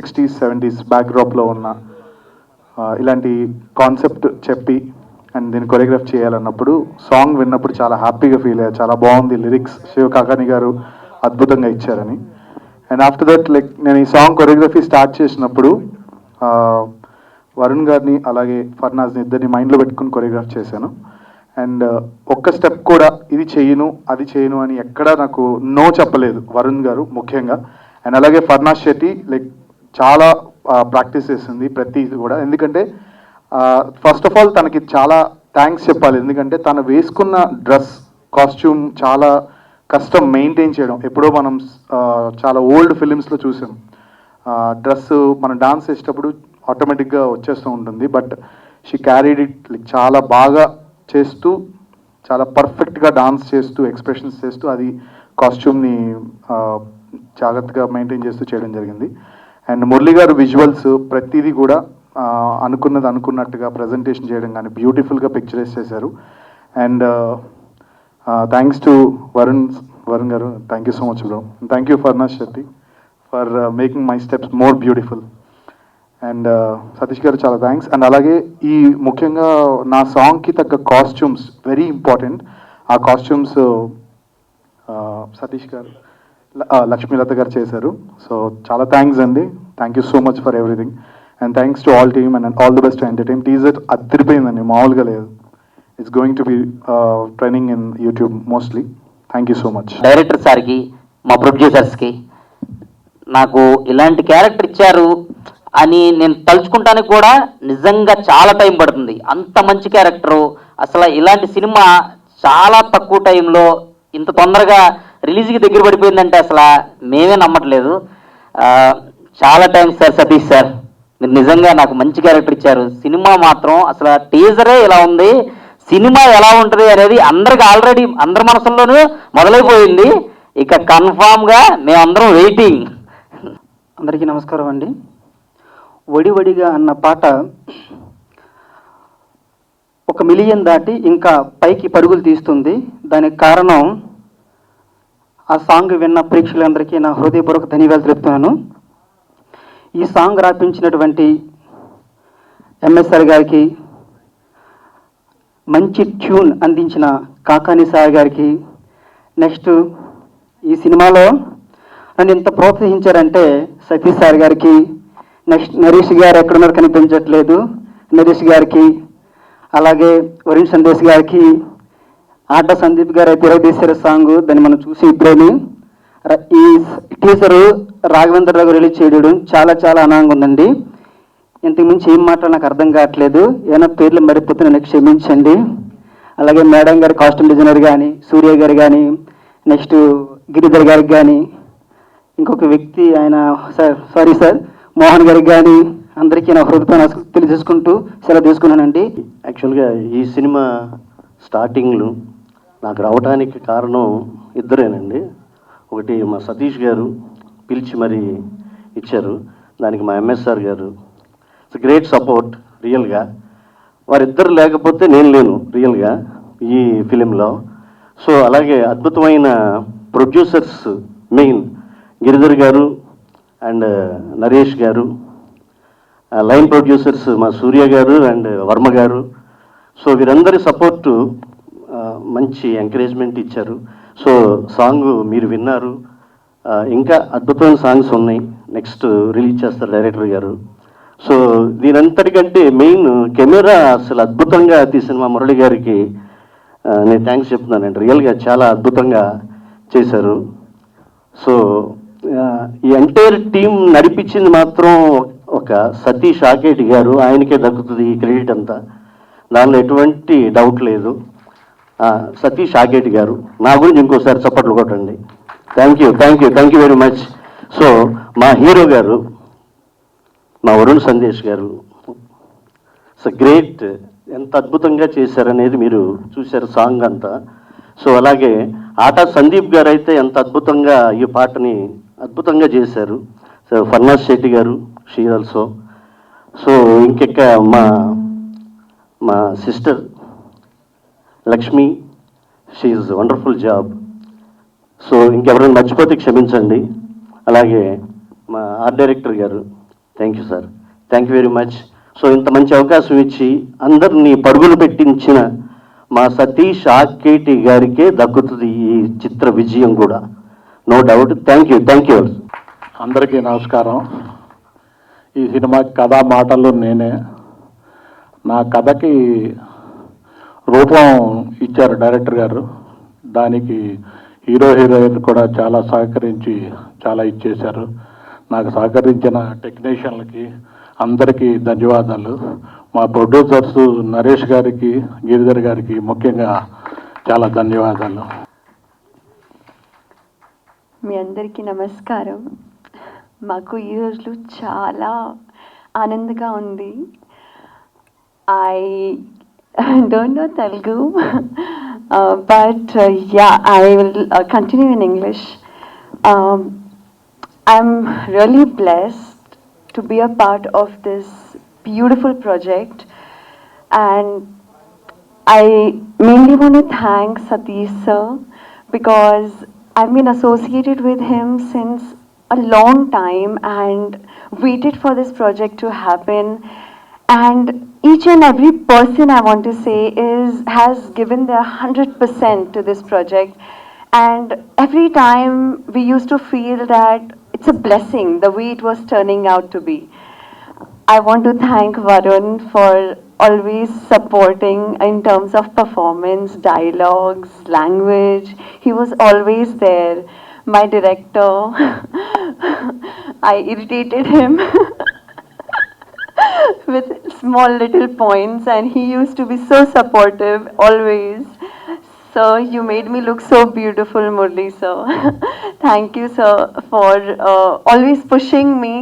60s 70s బ్యాక్డ్రాప్లో ఉన్న ఇలాంటి concept చెప్పి అండ్ దీన్ని కొరియోగ్రాఫ్ చేయాలన్నప్పుడు సాంగ్ విన్నప్పుడు చాలా హ్యాపీగా ఫీల్ అయ్యారు. చాలా బాగుంది, లిరిక్స్ శివ కాకాని గారు అద్భుతంగా ఇచ్చారని. అండ్ ఆఫ్టర్ దట్ లైక్ నేను ఈ సాంగ్ కొరియోగ్రఫీ స్టార్ట్ చేసినప్పుడు వరుణ్ గారిని అలాగే ఫర్నాజ్ని ఇద్దరిని మైండ్లో పెట్టుకుని కొరియోగ్రాఫ్ చేశాను. అండ్ ఒక్క స్టెప్ కూడా ఇది చేయను అది చేయను అని ఎక్కడా నాకు నో చెప్పలేదు వరుణ్ గారు ముఖ్యంగా. అండ్ అలాగే ఫర్నాజ్ శెట్టి లైక్ చాలా ప్రాక్టీస్ చేస్తుంది ప్రతిది కూడా. ఎందుకంటే ఫస్ట్ ఆఫ్ ఆల్ తనకి చాలా థ్యాంక్స్ చెప్పాలి. ఎందుకంటే తను వేసుకున్న డ్రెస్ కాస్ట్యూమ్ చాలా కష్టం మెయింటైన్ చేయడం. ఎప్పుడో మనం చాలా ఓల్డ్ ఫిలిమ్స్లో చూసాం డ్రెస్ మనం డాన్స్ చేసేటప్పుడు ఆటోమేటిక్గా వచ్చేస్తూ ఉంటుంది. But she carried it like చాలా బాగా చేస్తూ చాలా పర్ఫెక్ట్గా డాన్స్ చేస్తూ ఎక్స్ప్రెషన్స్ చేస్తూ అది కాస్ట్యూమ్ని జాగ్రత్తగా మెయింటైన్ చేస్తూ చేయడం జరిగింది. అండ్ మురళి గారు విజువల్స్ ప్రతిదీ కూడా అనుకున్నది అనుకున్నట్టుగా ప్రజెంటేషన్ చేయడం కానీ బ్యూటిఫుల్గా పిక్చరైజ్ చేశారు. అండ్ థ్యాంక్స్ టు వరుణ్ గారు, thank you so much bro. Thank you Farnaz Shetty for making my steps more beautiful. And Satish గారు చాలా థ్యాంక్స్. అండ్ అలాగే ఈ ముఖ్యంగా నా సాంగ్కి తగ్గ కాస్ట్యూమ్స్ వెరీ ఇంపార్టెంట్. ఆ కాస్ట్యూమ్స్ సతీష్ గారు లక్ష్మీలత గారు చేశారు. సో చాలా థ్యాంక్స్ అండి, thank you so much for everything. And thanks to all team and all the best to entertain. Teaser అదిరిపోయిందండి, మామూలుగా లేదు. It's going to be trending in YouTube mostly. Thank you so much. Director సార్కి, మా ప్రొడ్యూసర్స్కి నాకు ఇలాంటి character ఇచ్చారు అని నేను తలుచుకుంటానికి కూడా నిజంగా చాలా టైం పడుతుంది. అంత మంచి క్యారెక్టరు. అసలు ఇలాంటి సినిమా చాలా తక్కువ టైంలో ఇంత తొందరగా రిలీజ్కి దగ్గర పడిపోయిందంటే అసలు మేమే నమ్మట్లేదు. చాలా థ్యాంక్స్ సార్, సతీష్ సార్, మీరు నిజంగా నాకు మంచి క్యారెక్టర్ ఇచ్చారు. సినిమా మాత్రం అసలు టీజరే ఇలా ఉంది, సినిమా ఎలా ఉంటుంది అనేది అందరికి ఆల్రెడీ అందరి మనసుల్లోనూ మొదలైపోయింది. ఇక కన్ఫామ్గా మేమందరం వెయిటింగ్. అందరికీ నమస్కారం అండి. వడివడిగా అన్న పాట 1 మిలియన్ దాటి ఇంకా పైకి పరుగులు తీస్తుంది. దానికి కారణం ఆ సాంగ్ విన్న ప్రేక్షకులందరికీ నా హృదయపూర్వక ధన్యవాదాలు తెలుపుతున్నాను. ఈ సాంగ్ రాపించినటువంటి ఎంఎస్ఆర్ గారికి, మంచి ట్యూన్ అందించిన కాకాని సార్ గారికి, నెక్స్ట్ ఈ సినిమాలో నన్ను ఎంత ప్రోత్సహించారంటే సతీష్ సార్ గారికి, నెక్స్ట్ నరేష్ గారు ఎక్కడున్నారు కనిపించట్లేదు, నరేష్ గారికి, అలాగే వరుణ్ సందేశ్ గారికి, ఆట సందీప్ గారు అయితే తీశారు సాంగ్, దాన్ని మనం చూసి ఇప్పుడేమి ఈ టీజరు రాఘవేంద్రరావు రిలీజ్ చేయడం చాలా చాలా ఆనందంగా ఉందండి. ఇంతకు మించి ఏం మాట్లాడాలి నాకు అర్థం కావట్లేదు. ఏమైనా పేర్లు మరిపోతే నన్ను క్షమించండి. అలాగే మేడం గారి కాస్ట్యూమ్ డిజైనర్ కానీ, సూర్య గారు కానీ, నెక్స్ట్ గిరిధర్ గారికి కానీ, ఇంకొక వ్యక్తి ఆయన సారీ సార్ మోహన్ గారికి కానీ, అందరికీ నా హృదయ తెలియజేసుకుంటూ సెలవు తీసుకున్నానండి. యాక్చువల్గా ఈ సినిమా స్టార్టింగ్లో నాకు రావడానికి కారణం ఇద్దరేనండి. ఒకటి మా సతీష్ గారు పిలిచి మరీ ఇచ్చారు, దానికి మా ఎంఎస్ఆర్ గారు. ఇట్స్ గ్రేట్ సపోర్ట్ రియల్గా. వారిద్దరు లేకపోతే నేను లేను రియల్గా ఈ ఫిలింలో. సో అలాగే అద్భుతమైన ప్రొడ్యూసర్స్, మెయిన్ గిరిధర్ గారు అండ్ నరేష్ గారు, లైన్ ప్రొడ్యూసర్స్ మా సూర్య గారు అండ్ వర్మ గారు. సో వీరందరి సపోర్టు మంచి ఎంకరేజ్మెంట్ ఇచ్చారు. సో సాంగ్ మీరు విన్నారు, ఇంకా అద్భుతమైన సాంగ్స్ ఉన్నాయి, నెక్స్ట్ రిలీజ్ చేస్తారు డైరెక్టర్ గారు. సో దీనంతటికంటే మెయిన్ కెమెరా అసలు అద్భుతంగా తీసిన మా మురళి గారికి నేను థ్యాంక్స్ చెప్తున్నానండి. రియల్గా చాలా అద్భుతంగా చేశారు. సో ఈ ఎంటైర్ టీం నడిపించింది మాత్రం ఒక సతీష్ ఆకేటి గారు, ఆయనకే దక్కుతుంది ఈ క్రెడిట్ అంతా, దానిలో ఎటువంటి డౌట్ లేదు. సతీష్ ఆకేటి గారు, నా గురించి ఇంకోసారి చప్పట్లు కొట్టండి. Thank you, thank you, thank you very much. So మా హీరో గారు, మా వరుణ్ సందేశ్ గారు, సో గ్రేట్, ఎంత అద్భుతంగా చేశారనేది మీరు చూశారు సాంగ్ అంతా. సో అలాగే ఆట సందీప్ గారు అయితే ఎంత అద్భుతంగా ఈ పాటని అద్భుతంగా చేశారు. సో ఫర్నాజ్ శెట్టి గారు, షీ ఆల్సో. సో ఇంకెక్క మా sister Lakshmi, she is wonderful job. So ఇంకెవరైనా మర్చిపోతే క్షమించండి. అలాగే మా ఆర్ట్ డైరెక్టర్ గారు thank you sir, thank you very much. So ఇంత మంచి అవకాశం ఇచ్చి అందరినీ పరుగులు పెట్టించిన మా సతీష్ ఆకేటి గారికే దక్కుతుంది ఈ చిత్ర విజయం కూడా, no doubt. Thank you, thank you. అందరికీ నమస్కారం. ఈ సినిమా కథా మాటలు నేనే. నా కథకి రూపం ఇచ్చారు డైరెక్టర్ గారు. దానికి హీరో హీరోయిన్ కూడా చాలా సహకరించి చాలా ఇచ్చేశారు. నాకు సహకరించిన టెక్నీషియన్లకి అందరికీ ధన్యవాదాలు. మా ప్రొడ్యూసర్స్ నరేష్ గారికి, గిరిధర్ గారికి ముఖ్యంగా చాలా ధన్యవాదాలు. మీ అందరికీ నమస్కారం. మాకు ఈ రోజులు చాలా ఆనందంగా ఉంది. I don't know Telugu, but yeah, I will continue in English. I'm really blessed to be a part of this beautiful project, and I mainly want to thank Satish sir because I've been associated with him since a long time and waited for this project to happen. And each and every person, I want to say, has given their 100% to this project. And every time we used to feel that it's a blessing the way it was turning out to be. I want to thank Varun for always supporting in terms of performance, dialogues, language. He was always there. My director, I irritated him with small little points, and he used to be so supportive always. So you made me look so beautiful, Murli sir. Thank you, sir, for always pushing me,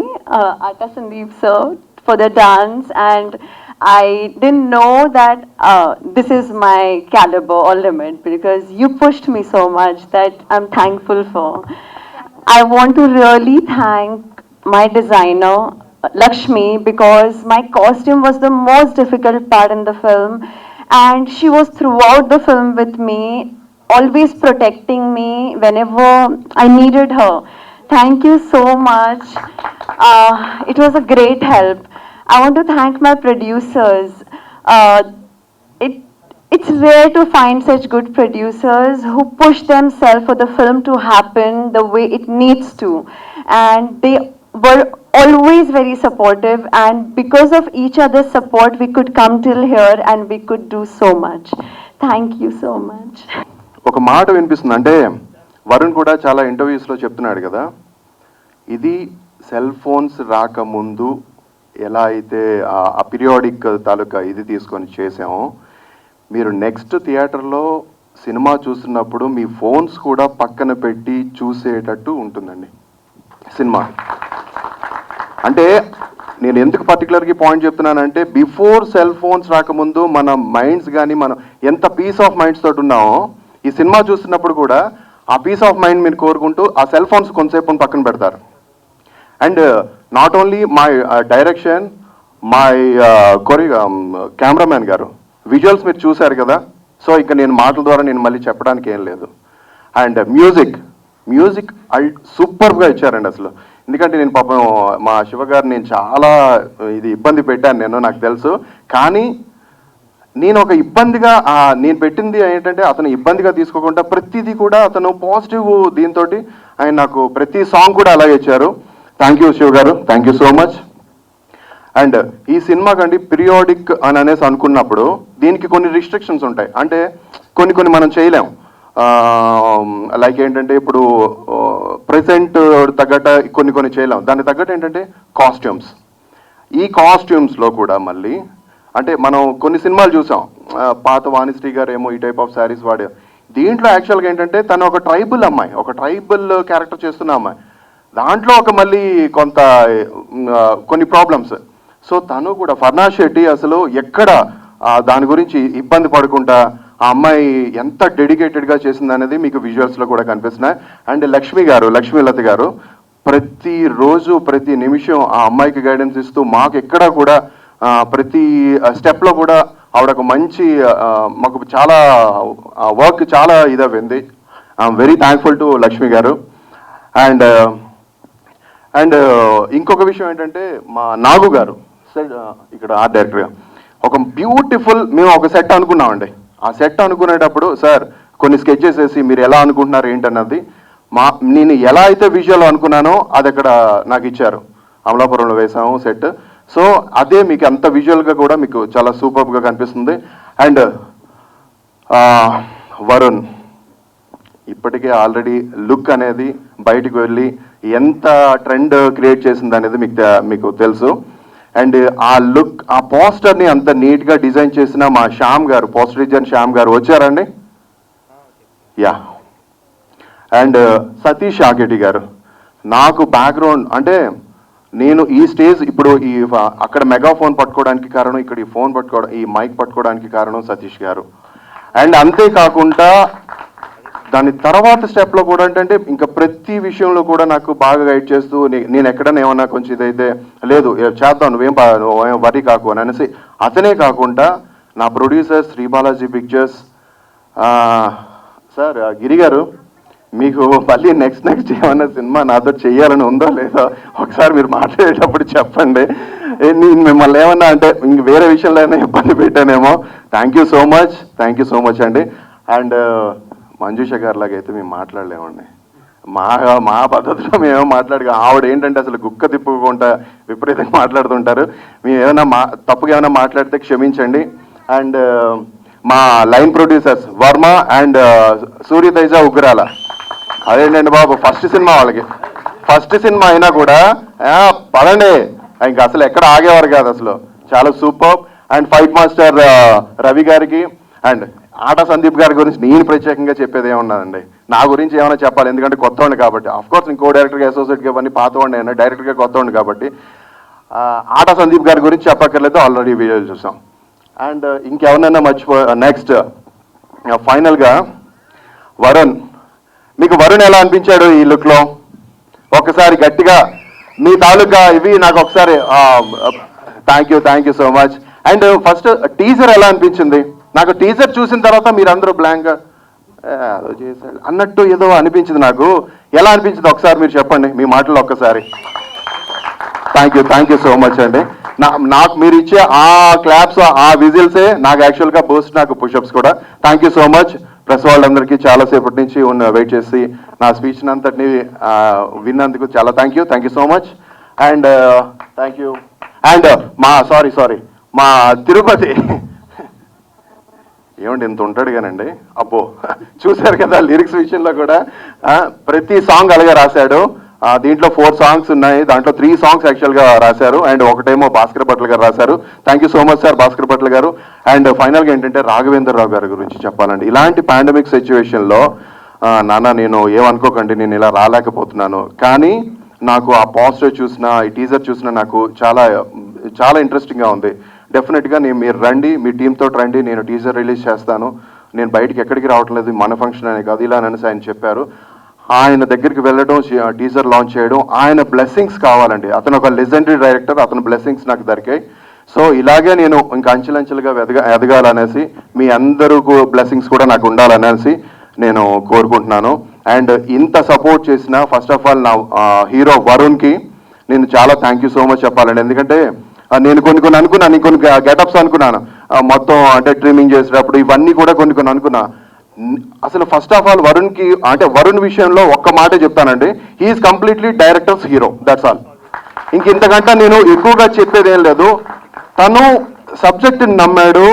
Ata Sandeep sir, for the dance. And I didn't know that this is my caliber or limit, because you pushed me so much that I'm thankful for. I want to really thank my designer, Lakshmi, because my costume was the most difficult part in the film, and she was throughout the film with me, always protecting me whenever I needed her. Thank you so much. It was a great help. I want to thank my producers. It's rare to find such good producers who push themselves for the film to happen the way it needs to, and they were always very supportive, and because of each other's support we could come till here and we could do so much. Thank you so much. ఒక మాట వినిపిస్తుంది, అంటే వరుణ్ కూడా చాలా ఇంటర్వ్యూస్లో చెప్తున్నాడు కదా, ఇది cell phones రాకముందు ఎలా అయితే ఆ పీరియాడిక్ తాలూకా ఇది తీసుకొని చేసామో, మీరు నెక్స్ట్ థియేటర్లో సినిమా చూస్తున్నప్పుడు మీ ఫోన్స్ కూడా పక్కన పెట్టి చూసేటట్టు ఉంటుందండి సినిమా. అంటే నేను ఎందుకు పర్టికులర్గా పాయింట్ చెప్తున్నానంటే, బిఫోర్ సెల్ ఫోన్స్ రాకముందు మన మైండ్స్ కానీ మనం ఎంత పీస్ ఆఫ్ మైండ్స్ తోటి ఉన్నామో, ఈ సినిమా చూస్తున్నప్పుడు కూడా ఆ పీస్ ఆఫ్ మైండ్ మీరు కోరుకుంటూ ఆ సెల్ ఫోన్స్ కొంతసేపు పక్కన పెడతారు. And not only my direction, my cameraman గారు విజువల్స్ మీరు చూశారు కదా, సో ఇంకా నేను మాటల ద్వారా నేను మళ్ళీ చెప్పడానికి ఏం లేదు. అండ్ మ్యూజిక్ సూపర్గా ఇచ్చారండి అసలు. ఎందుకంటే నేను పాపం మా శివ గారు నేను చాలా ఇది ఇబ్బంది పెట్టాను, నాకు తెలుసు. కానీ నేను ఒక ఇబ్బందిగా నేను పెట్టింది ఏంటంటే, అతను ఇబ్బందిగా తీసుకోకుండా ప్రతిదీ కూడా అతను పాజిటివ్ దీంతో ఆయన నాకు ప్రతి సాంగ్ కూడా అలాగే ఇచ్చారు. థ్యాంక్ యూ శివ గారు, thank you so much. And ఈ సినిమా కండి పీరియాడిక్ అని అనేసి అనుకున్నప్పుడు దీనికి కొన్ని రిస్ట్రిక్షన్స్ ఉంటాయి. అంటే కొన్ని మనం చేయలేం. లైక్ ఏంటంటే ఇప్పుడు ప్రెసెంట్ తగ్గట్ట కొన్ని చేయలేం. దానికి తగ్గట్టు ఏంటంటే కాస్ట్యూమ్స్. ఈ కాస్ట్యూమ్స్లో కూడా మళ్ళీ అంటే మనం కొన్ని సినిమాలు చూసాం, పాత వాణిశ్రీ గారు ఏమో ఈ టైప్ ఆఫ్ శారీస్ వాడే. దీంట్లో యాక్చువల్గా ఏంటంటే తను ఒక ట్రైబల్ అమ్మాయి, ఒక ట్రైబల్ క్యారెక్టర్ చేస్తున్న అమ్మాయి. దాంట్లో ఒక మళ్ళీ కొన్ని ప్రాబ్లమ్స్. సో తను కూడా ఫర్నాజ్ శెట్టి అసలు ఎక్కడ దాని గురించి ఇబ్బంది పడకుండా ఆ అమ్మాయి ఎంత డెడికేటెడ్గా చేసింది అనేది మీకు విజువల్స్లో కూడా కనిపిస్తున్నాయి. అండ్ లక్ష్మీలత గారు ప్రతిరోజు ప్రతి నిమిషం ఆ అమ్మాయికి గైడెన్స్ ఇస్తూ మాకు ఎక్కడ కూడా ప్రతి స్టెప్లో కూడా ఆవిడ ఒక మంచి మాకు చాలా వర్క్ చాలా ఇదైంది. I'm very thankful to Lakshmi garu. And and ఇంకొక విషయం ఏంటంటే మా నాగు గారు ఇక్కడ ఆర్ట్ డైరెక్టర్గా ఒక బ్యూటిఫుల్, మేము ఒక సెట్ అనుకున్నామండి. ఆ సెట్ అనుకునేటప్పుడు సార్ కొన్ని స్కెచెస్ వేసి మీరు ఎలా అనుకుంటున్నారు ఏంటన్నది నేను ఎలా అయితే విజువల్ అనుకున్నానో అది అక్కడ నాకు ఇచ్చారు. అమలాపురంలో వేసాము సెట్. సో అదే మీకు అంత విజువల్గా కూడా మీకు చాలా సూపర్గా కనిపిస్తుంది. అండ్ వరుణ్ ఇప్పటికే ఆల్రెడీ లుక్ అనేది బయటకు వెళ్ళి ఎంత ట్రెండ్ క్రియేట్ చేసింది అనేది మీకు తెలుసు. అండ్ ఆ లుక్, ఆ పోస్టర్ని అంత నీట్గా డిజైన్ చేసిన మా శ్యామ్ గారు, పోస్టర్ డిజైన్ శ్యామ్ గారు వచ్చారండి. యా. అండ్ సతీష్ ఆకెటి గారు, నాకు బ్యాక్గ్రౌండ్ అంటే నేను ఈ స్టేజ్ ఇప్పుడు ఈ అక్కడ మెగాఫోన్ పట్టుకోవడానికి కారణం, ఇక్కడ ఈ ఫోన్ పట్టుకోవడం, ఈ మైక్ పట్టుకోవడానికి కారణం సతీష్ గారు. అండ్ అంతేకాకుండా దాని తర్వాత స్టెప్లో కూడా ఏంటంటే ఇంకా ప్రతి విషయంలో కూడా నాకు బాగా గైడ్ చేస్తూ నేను ఎక్కడైనా ఏమన్నా కొంచెం ఇదైతే లేదు చేద్దాం నువ్వేం వరి కాకు అని అనేసి, అతనే కాకుండా నా producer Shri Balaji pictures sir Giri garu, మీకు మళ్ళీ నెక్స్ట్ ఏమన్నా సినిమా నాతో చెయ్యాలని ఉందో లేదో ఒకసారి మీరు మాట్లాడేటప్పుడు చెప్పండి. నేను మిమ్మల్ని ఏమన్నా అంటే ఇంక వేరే విషయంలో అయినా ఇబ్బంది పెట్టానేమో. థ్యాంక్ యూ సో మచ్ అండి. అండ్ మంజుష గారి లాగా అయితే మేము మాట్లాడలేమండి. మా పద్ధతిలో మేమేమో ఆవిడ ఏంటంటే అసలు గుక్క తిప్పుకుంటా విపరీతంగా మాట్లాడుతుంటారు. మేము ఏమైనా తప్పుగా ఏమైనా మాట్లాడితే క్షమించండి. అండ్ మా line producers Varma and Suryateja Ugrala, అదేంటండి బాబు ఫస్ట్ సినిమా వాళ్ళకి, ఫస్ట్ సినిమా అయినా కూడా పదండి ఇంకా అసలు ఎక్కడ ఆగేవారు కాదు అసలు, చాలా super. And fight master Ravi గారికి అండ్ ఆట సందీప్ గారి గురించి నేను ప్రత్యేకంగా చెప్పేది ఏమన్నానండి, నా గురించి ఏమైనా చెప్పాలి ఎందుకంటే కొత్తవాడిని కాబట్టి. అఫ్కోర్స్ ఇంకో డైరెక్టర్గా అసోసియేట్గా ఇవన్నీ పాతవాడిని అయినా, డైరెక్టర్గా కొత్తవాడిని కాబట్టి ఆట సందీప్ గారి గురించి చెప్పక్కర్లేదు, ఆల్రెడీ వీడియోలు చూసాం. అండ్ ఇంకెవరినైనా నెక్స్ట్ ఫైనల్గా వరుణ్, మీకు వరుణ్ ఎలా అనిపించాడు ఈ లుక్లో? ఒక్కసారి గట్టిగా మీ తాలూకా ఇవి నాకు ఒకసారి thank you so much. And first teaser ఎలా అనిపించింది? నాకు టీజర్ చూసిన తర్వాత మీరందరూ బ్లాంక్గా ఏదో చేశాడు అన్నట్టు ఏదో అనిపించింది నాకు. ఎలా అనిపించింది ఒకసారి మీరు చెప్పండి మీ మాటలు ఒక్కసారి. థ్యాంక్ యూ సో మచ్ అండి. నాకు మీరు ఇచ్చే ఆ క్లాప్స్, ఆ విజిల్సే నాకు యాక్చువల్గా బూస్ట్, నాకు పుషప్స్ కూడా. Thank you so much. Press వాళ్ళందరికీ చాలాసేపటి నుంచి వెయిట్ చేసి నా స్పీచ్ అంతటిని విన్నందుకు చాలా thank you so much. And thank you. And sorry మా తిరుపతి ఏమండి ఇంత ఉంటాడు కానండి, అబ్బో చూశారు కదా లిరిక్స్ విషయంలో కూడా ప్రతి సాంగ్ అలాగే రాశాడు. దీంట్లో 4 సాంగ్స్ ఉన్నాయి, దాంట్లో 3 సాంగ్స్ యాక్చువల్గా రాశారు అండ్ ఒకటేమో భాస్కర్ భట్ల గారు రాశారు. Thank you so much sir Bhaskar Bhatla గారు. అండ్ ఫైనల్గా ఏంటంటే రాఘవేంద్ర రావు గారి గురించి చెప్పాలండి. ఇలాంటి పాండమిక్ సిచ్యువేషన్లో నాన్న నేను ఏమనుకోకండి, నేను ఇలా రాలేకపోతున్నాను, కానీ నాకు ఆ పోస్టర్ చూసిన, ఈ టీజర్ చూసిన నాకు చాలా ఇంట్రెస్టింగ్గా ఉంది. డెఫినెట్గా మీరు రండి, మీ టీంతో రండి, నేను టీజర్ రిలీజ్ చేస్తాను, నేను బయటికి ఎక్కడికి రావటం లేదు, మన ఫంక్షన్ అనే కాదు ఇలా అనేసి ఆయన చెప్పారు. ఆయన దగ్గరికి వెళ్ళడం, టీజర్ లాంచ్ చేయడం, ఆయన బ్లెస్సింగ్స్ కావాలండి. అతను ఒక లెజెండరీ డైరెక్టర్, అతని బ్లెస్సింగ్స్ నాకు దొరికాయి. సో ఇలాగే నేను ఇంకా అంచెలంచెలుగా ఎదగాలనేసి, మీ అందరూ బ్లెస్సింగ్స్ కూడా నాకు ఉండాలనేసి నేను కోరుకుంటున్నాను. అండ్ ఇంత సపోర్ట్ చేసిన ఫస్ట్ ఆఫ్ ఆల్ నా హీరో వరుణ్కి నేను చాలా థ్యాంక్ యూ సో మచ్ చెప్పాలండి. ఎందుకంటే నేను కొన్ని అనుకున్నాను, కొన్ని గెటప్స్ అనుకున్నాను మొత్తం, అంటే ట్రిమ్మింగ్ చేసేటప్పుడు ఇవన్నీ కూడా కొన్ని అనుకున్నా. అసలు ఫస్ట్ ఆఫ్ ఆల్ వరుణ్కి అంటే వరుణ్ విషయంలో ఒక్క మాటే చెప్తానండి, he's completely director's hero, that's all. ఇంకంతకంటే నేను ఎక్కువగా చెప్పేది ఏం లేదు. తను సబ్జెక్ట్ని నమ్మాడు.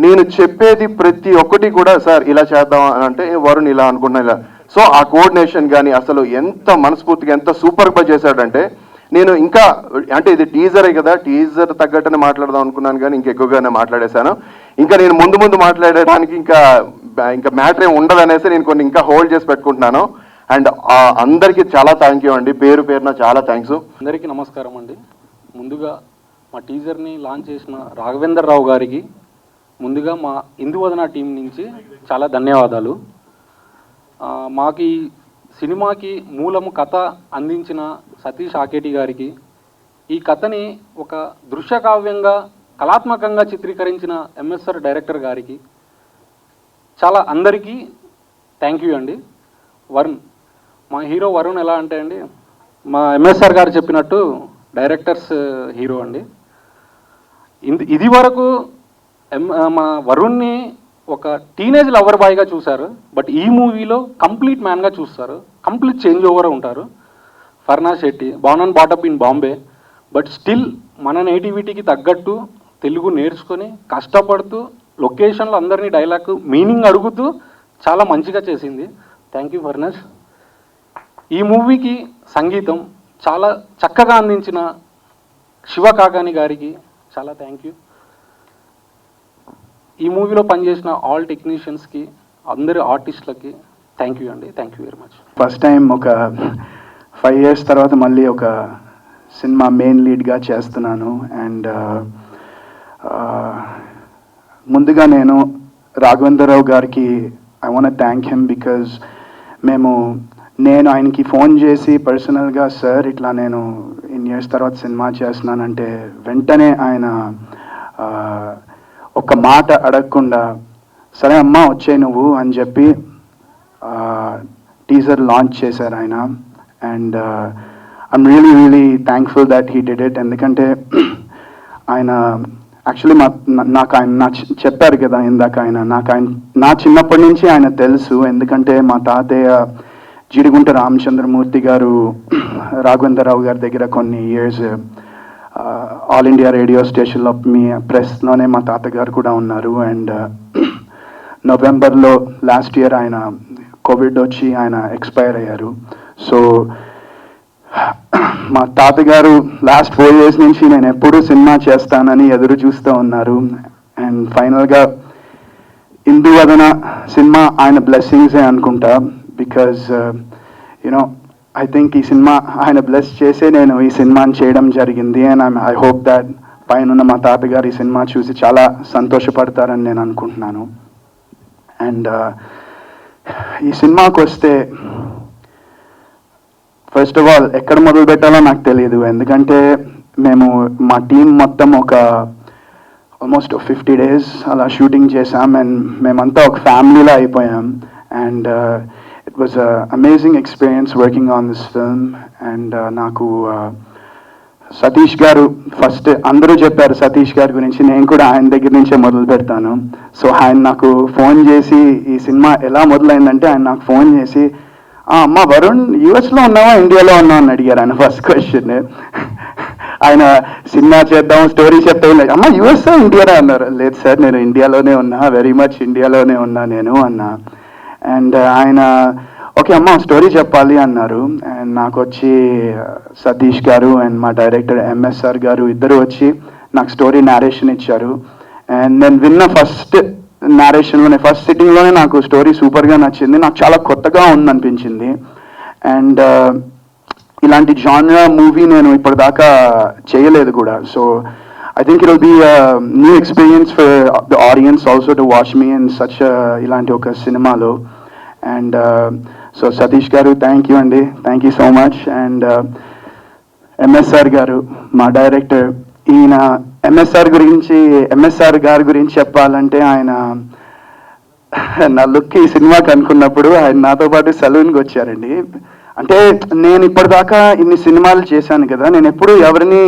నేను చెప్పేది ప్రతి ఒక్కటి కూడా సార్ ఇలా చేద్దాం అని అంటే వరుణ్ ఇలా అనుకున్నా ఇలా. సో ఆ కోఆర్డినేషన్ కానీ అసలు ఎంత మనస్ఫూర్తిగా ఎంత సూపర్గా చేశాడంటే, నేను ఇంకా అంటే ఇది టీజరే కదా, టీజర్ తగ్గట్టునే మాట్లాడదాం అనుకున్నాను కానీ ఇంకెక్కువగానే మాట్లాడేశాను. ఇంకా నేను ముందు మాట్లాడడానికి ఇంకా మ్యాటర్ ఏమి ఉండదు అనేసి నేను కొన్ని ఇంకా హోల్డ్ చేసి పెట్టుకుంటున్నాను. అండ్ అందరికీ చాలా థ్యాంక్ యూ అండి, పేరున చాలా థ్యాంక్స్. అందరికీ నమస్కారం అండి. ముందుగా మా టీజర్ని లాంచ్ చేసిన రాఘవేంద్ర రావు గారికి ముందుగా మా ఇందువదన టీం నుంచి చాలా ధన్యవాదాలు. మాకు ఈ సినిమాకి మూలము కథ అందించిన సతీష్ ఆకేటి గారికి, ఈ కథని ఒక దృశ్య కావ్యంగా కళాత్మకంగా చిత్రీకరించిన ఎంఎస్ఆర్ డైరెక్టర్ గారికి, చాలా అందరికీ థ్యాంక్ యూ అండి. వరుణ్, మా హీరో వరుణ్ ఎలా అంటే అండి, మా ఎంఎస్ఆర్ గారు చెప్పినట్టు డైరెక్టర్స్ హీరో అండి. ఇది వరకు మా వరుణ్ని ఒక టీనేజ్ లవర్ బాయ్గా చూశారు, బట్ ఈ మూవీలో కంప్లీట్ మ్యాన్గా చూస్తారు. కంప్లీట్ చేంజ్ ఓవర్ ఉంటారు. Farnaz Shetty born and బాటప్ in Bombay, but still మన నేటివిటీకి తగ్గట్టు తెలుగు నేర్చుకొని కష్టపడుతూ లొకేషన్లో అందరినీ డైలాగ్ మీనింగ్ అడుగుతూ చాలా మంచిగా చేసింది. Thank you Farnaz. ఈ మూవీకి సంగీతం చాలా చక్కగా అందించిన శివ కాకాని గారికి చాలా థ్యాంక్ యూ. ఈ మూవీలో పనిచేసిన ఆల్ టెక్నీషియన్స్కి, అందరి ఆర్టిస్టులకి థ్యాంక్ యూ అండి. Thank you very much. First time ఒక 5 years తర్వాత మళ్ళీ ఒక సినిమా మెయిన్ లీడ్గా చేస్తున్నాను. అండ్ ముందుగా నేను రాఘవేంద్రరావు గారికి I want thank him because నేను ఆయనకి ఫోన్ చేసి పర్సనల్గా సార్ ఇట్లా నేను ఇన్ని ఇయర్స్ తర్వాత సినిమా చేస్తున్నానంటే వెంటనే ఆయన ఒక మాట అడగకుండా సరే అమ్మా వచ్చాయి నువ్వు అని చెప్పి టీజర్ లాంచ్ చేశారు ఆయన. And I'm really thankful that he did it. ఎందుకంటే ఆయన యాక్చువల్లీ నాకు ఆయన చెప్పారు కదా ఇందాక, నా చిన్నప్పటి నుంచి ఆయన తెలుసు. ఎందుకంటే మా తాతయ్య జీడిగుంట రామచంద్రమూర్తి గారు రాఘవేంద్రరావు గారి దగ్గర కొన్ని ఇయర్స్ ఆల్ ఇండియా రేడియో స్టేషన్లో మీ ప్రెస్లోనే మా తాతగారు కూడా ఉన్నారు. అండ్ నవంబర్లో లాస్ట్ ఇయర్ ఆయన కోవిడ్ వచ్చి ఆయన ఎక్స్పైర్ అయ్యారు. సో మా తాతగారు లాస్ట్ 4 years నుంచి నేను ఎప్పుడూ సినిమా చేస్తానని ఎదురు చూస్తూ ఉన్నారు. అండ్ ఫైనల్గా ఇందువదన సినిమా ఆయన బ్లెస్సింగ్సే అనుకుంటా. బికాజ్ యునో ఐ థింక్ ఈ సినిమా ఆయన బ్లెస్ చేసే నేను ఈ సినిమాని చేయడం జరిగింది. అండ్ ఐ హోప్ దాట్ పైన మా తాతగారు ఈ సినిమా చూసి చాలా సంతోషపడతారని నేను అనుకుంటున్నాను. అండ్ ఈ సినిమాకి వస్తే ఫస్ట్ ఆఫ్ ఆల్ ఎక్కడ మొదలు పెట్టాలో నాకు తెలియదు. ఎందుకంటే మా టీం మొత్తం ఒక ఆల్మోస్ట్ 50 days అలా షూటింగ్ చేసాం. అండ్ మేమంతా ఒక ఫ్యామిలీలా అయిపోయాం. And it was amazing experience working on this film. And నాకు సతీష్ గారు ఫస్ట్ అందరూ చెప్పారు సతీష్ గారి గురించి, నేను కూడా ఆయన దగ్గర నుంచే మొదలు పెడతాను. సో ఆయన నాకు ఫోన్ చేసి ఈ సినిమా ఎలా మొదలైందంటే ఆయన నాకు ఫోన్ చేసి అమ్మ వరుణ్ యూఎస్లో ఉన్నావా ఇండియాలో ఉన్నావా అని అడిగారు ఆయన ఫస్ట్ క్వశ్చన్. ఆయన సినిమా చేద్దాం స్టోరీ చెప్తే అమ్మ యూఎస్ ఇండియానా అన్నారు. లేదు సార్ నేను ఇండియాలోనే ఉన్నా, వెరీ మచ్ ఇండియాలోనే ఉన్నా నేను అన్నా. అండ్ ఆయన ఓకే అమ్మ స్టోరీ చెప్పాలి అన్నారు. అండ్ నాకు వచ్చి సతీష్ గారు అండ్ మా డైరెక్టర్ ఎంఎస్ఆర్ గారు ఇద్దరు వచ్చి నాకు స్టోరీ నేరేషన్ ఇచ్చారు. అండ్ నేను విన్న ఫస్ట్ నేరేషన్లోనే ఫస్ట్ సిట్టింగ్లోనే నాకు స్టోరీ సూపర్గా నచ్చింది. నాకు చాలా కొత్తగా ఉందనిపించింది. అండ్ ఇలాంటి జానరా మూవీ నేను ఇప్పటిదాకా చేయలేదు కూడా. So I think it will be a new experience for the audience also to watch me in such a ilanti oka cinema lo. And so Satish garu thank you andi, thank you so much. And MSR garu ma director ఈయన MSR గారి గురించి చెప్పాలంటే ఆయన నా look ఈ సినిమాకి అనుకున్నప్పుడు ఆయన నాతో పాటు సలూన్కి వచ్చారండి. అంటే నేను ఇప్పటిదాకా ఇన్ని సినిమాలు చేశాను కదా, నేను ఎప్పుడు ఎవరిని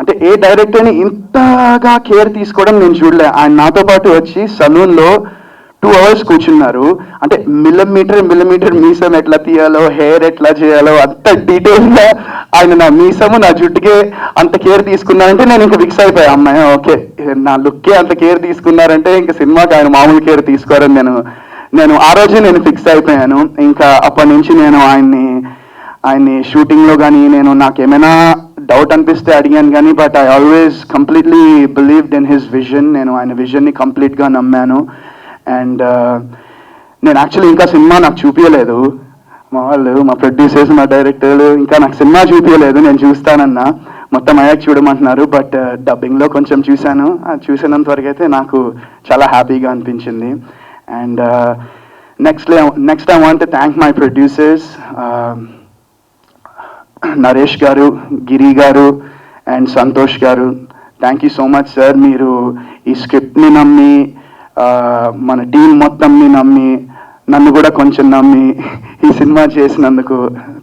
అంటే ఏ డైరెక్టర్ని ఇంతగా కేర్ తీసుకోవడం నేను చూడలే. ఆయన నాతో పాటు వచ్చి సలూన్లో 2 hours కూర్చున్నారు. అంటే మిల్లీమీటర్ మీసం ఎట్లా తీయాలో, హెయిర్ ఎట్లా చేయాలో అంత డీటెయిల్గా ఆయన నా మీసము నా జుట్టుకే అంత కేర్ తీసుకున్నారంటే నేను ఇంకా ఫిక్స్ అయిపోయా, అమ్మాయి ఓకే నా లుక్కే అంత కేర్ తీసుకున్నారంటే ఇంకా సినిమాకి ఆయన మామూలు కేర్ తీసుకోరని నేను ఆ రోజే నేను ఫిక్స్ అయిపోయాను. ఇంకా అప్పటి నుంచి నేను ఆయన్ని షూటింగ్లో కానీ నాకు ఏమైనా డౌట్ అనిపిస్తే అడిగాను కానీ, but I always completely believed in his vision. నేను ఆయన విజన్ని కంప్లీట్గా నమ్మాను. అండ్ నేను యాక్చువల్లీ ఇంకా సినిమా నాకు చూపించలేదు, మా ప్రొడ్యూసర్స్ మా డైరెక్టర్లు ఇంకా నాకు సినిమా చూపించలేదు. నేను చూస్తానన్నా మొత్తం అయ్యాక చూడమంటున్నారు. బట్ డబ్బింగ్లో కొంచెం చూశాను, చూసినంత వరకు అయితే నాకు చాలా హ్యాపీగా అనిపించింది. And next I want to thank my producers Naresh గారు, గిరి గారు అండ్ సంతోష్ గారు. Thank you so much sir. మీరు ఈ స్క్రిప్ట్ని నమ్మి మన టీం మొత్తంని నమ్మి నన్ను కూడా కొంచెం నమ్మి ఈ సినిమా చేసినందుకు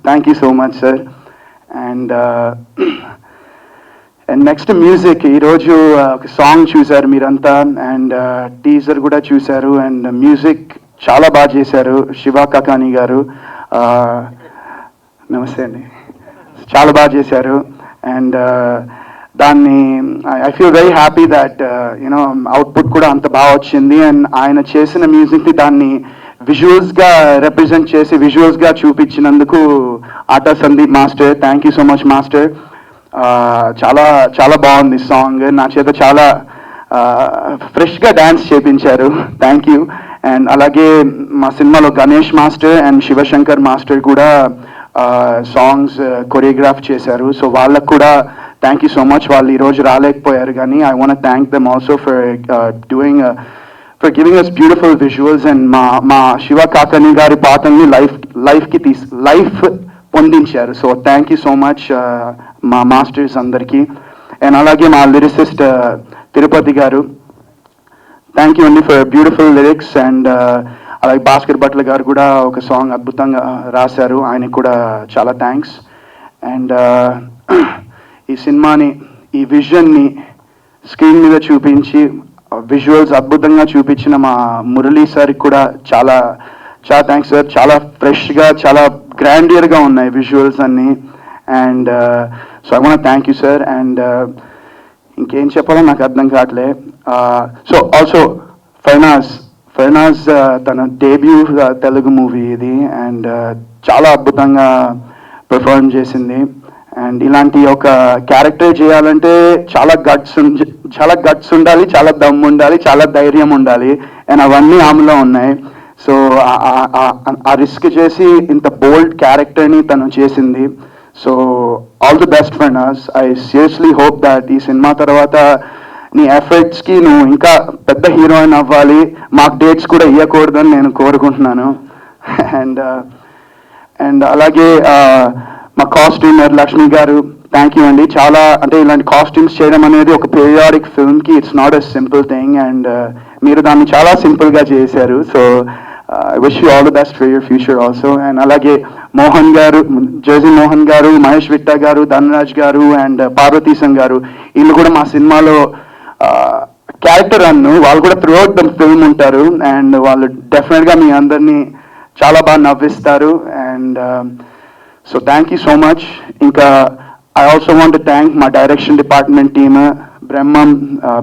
thank you so much sir. And and next music ఈరోజు ఒక సాంగ్ చూశారు మీరంతా, అండ్ టీజర్ కూడా చూశారు, అండ్ మ్యూజిక్ చాలా బాగా చేశారు శివ కాకాని గారు. నమస్తే అండి, చాలా బాగా చేశారు. అండ్ దాన్ని I feel very happy that you know output కూడా అంత బాగా వచ్చింది. అండ్ ఆయన చేసిన మ్యూజిక్ని దాన్ని విజువల్స్గా రిప్రజెంట్ చేసి విజువల్స్గా చూపించినందుకు ఆటా Sandeep master, thank you so much master. చాలా చాలా బాగుంది సాంగ్, నా చేత చాలా ఫ్రెష్గా డ్యాన్స్ చేపించారు, థ్యాంక్ యూ. అండ్ అలాగే మా సినిమాలో Ganesh master and Shivashankar master కూడా సాంగ్స్ కొరియోగ్రాఫ్ చేశారు. సో వాళ్ళకు కూడా థ్యాంక్ యూ సో మచ్. వాళ్ళు ఈరోజు రాలేకపోయారు కానీ I want thank them also for for giving us beautiful visuals. And మా శివ కాకని గారి పాటల్ని లైఫ్ పొందించారు. So thank you so much మా మాస్టర్స్ అందరికీ. అండ్ అలాగే మా lyricist Tirupati garu, thank you అండి ఫర్ బ్యూటిఫుల్ లిరిక్స్. అండ్ అలాగే భాస్కర్ భట్ల గారు కూడా ఒక సాంగ్ అద్భుతంగా రాశారు, ఆయనకు కూడా చాలా థ్యాంక్స్. అండ్ ఈ సినిమాని, ఈ విజన్ని స్క్రీన్ మీద చూపించి విజువల్స్ అద్భుతంగా చూపించిన మా మురళీ సార్కి కూడా చాలా చాలా థ్యాంక్స్ సార్. చాలా ఫ్రెష్గా, చాలా గ్రాండియర్గా ఉన్నాయి విజువల్స్ అన్నీ. And so I want thank you sir. And ఇంకేం చెప్పాలో నాకు అర్థం కావట్లే. సో ఆల్సో ఫర్నాజ్ తన డెబ్యూ తెలుగు మూవీ ఇది, అండ్ చాలా అద్భుతంగా పెర్ఫార్మ్ చేసింది. అండ్ ఇలాంటి ఒక క్యారెక్టర్ చేయాలంటే చాలా గట్స్ ఉండాలి, చాలా దమ్ ఉండాలి, చాలా ధైర్యం ఉండాలి. అండ్ అవన్నీ ఆమెలో ఉన్నాయి. సో ఆ రిస్క్ చేసి ఇంత బోల్డ్ క్యారెక్టర్ని తను చేసింది. So all the best Farnaz. I seriously hope that ఈ సినిమా తర్వాత నీ ఎఫర్ట్స్కి నువ్వు ఇంకా పెద్ద హీరోయిన్ అవ్వాలి, మాకు డేట్స్ కూడా ఇవ్వకూడదని నేను కోరుకుంటున్నాను. అండ్ అలాగే మా కాస్ట్యూమర్ లక్ష్మి గారు, థ్యాంక్ యూ అండి. చాలా అంటే ఇలాంటి కాస్ట్యూమ్స్ చేయడం అనేది ఒక పీరియాడిక్ ఫిల్మ్కి it's not a simple thing, and మీరు దాన్ని చాలా సింపుల్గా చేశారు. So I wish you all the best for your future also. And అలాగే మోహన్ గారు, జేజీ మోహన్ గారు, మహేష్ విట్టా గారు, ధనరాజ్ గారు అండ్ పార్వతీశం గారు, వీళ్ళు కూడా మా సినిమాలో క్యారెక్టర్ వాళ్ళు కూడా త్రూ అవుట్ ద ఫిల్మ్ ఉంటారు. అండ్ వాళ్ళు డెఫినెట్గా మీ అందరినీ చాలా బాగా నవ్విస్తారు. And so thank you so much. ఇంకా I also want to thank మా డైరెక్షన్ డిపార్ట్మెంట్ టీమ్,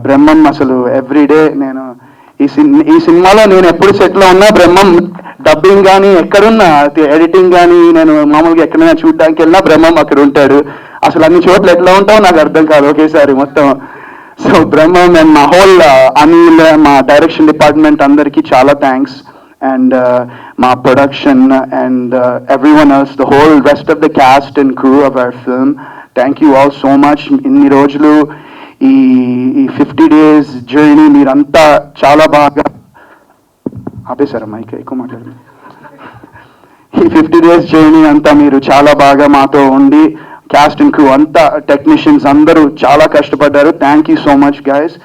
బ్రహ్మం అసలు ఎవ్రీడే నేను ఈ సినిమాలో నేను ఎప్పుడు సెట్లో ఉన్నా బ్రహ్మం డబ్బింగ్ కానీ ఎక్కడున్నా ఎడిటింగ్ కానీ నేను మామూలుగా ఎక్కడైనా చూడడానికి వెళ్ళినా బ్రహ్మం అక్కడ ఉంటాడు. అసలు అన్ని చోట్ల ఎట్లా ఉంటావో నాకు అర్థం కాదు ఒకేసారి మొత్తం. సో బ్రహ్మం అండ్ మా హోల్ అనిల్, మా డైరెక్షన్ డిపార్ట్మెంట్ అందరికీ చాలా థ్యాంక్స్. అండ్ మా production and everyone else, the whole rest of the cast and crew of our film, thank you all so much. ఇన్ని రోజులు ఈ 50 days జర్నీ మీరంతా చాలా బాగా ఆపేశారు, మైక్ ఎక్కువ మాట్లాడు. ఈ 50 days జర్నీ అంతా మీరు చాలా బాగా మాతో ఉండి, క్యాస్ట్ అండ్ క్రూ అంతా, టెక్నీషియన్స్ అందరూ చాలా కష్టపడ్డారు. Thank you so much guys.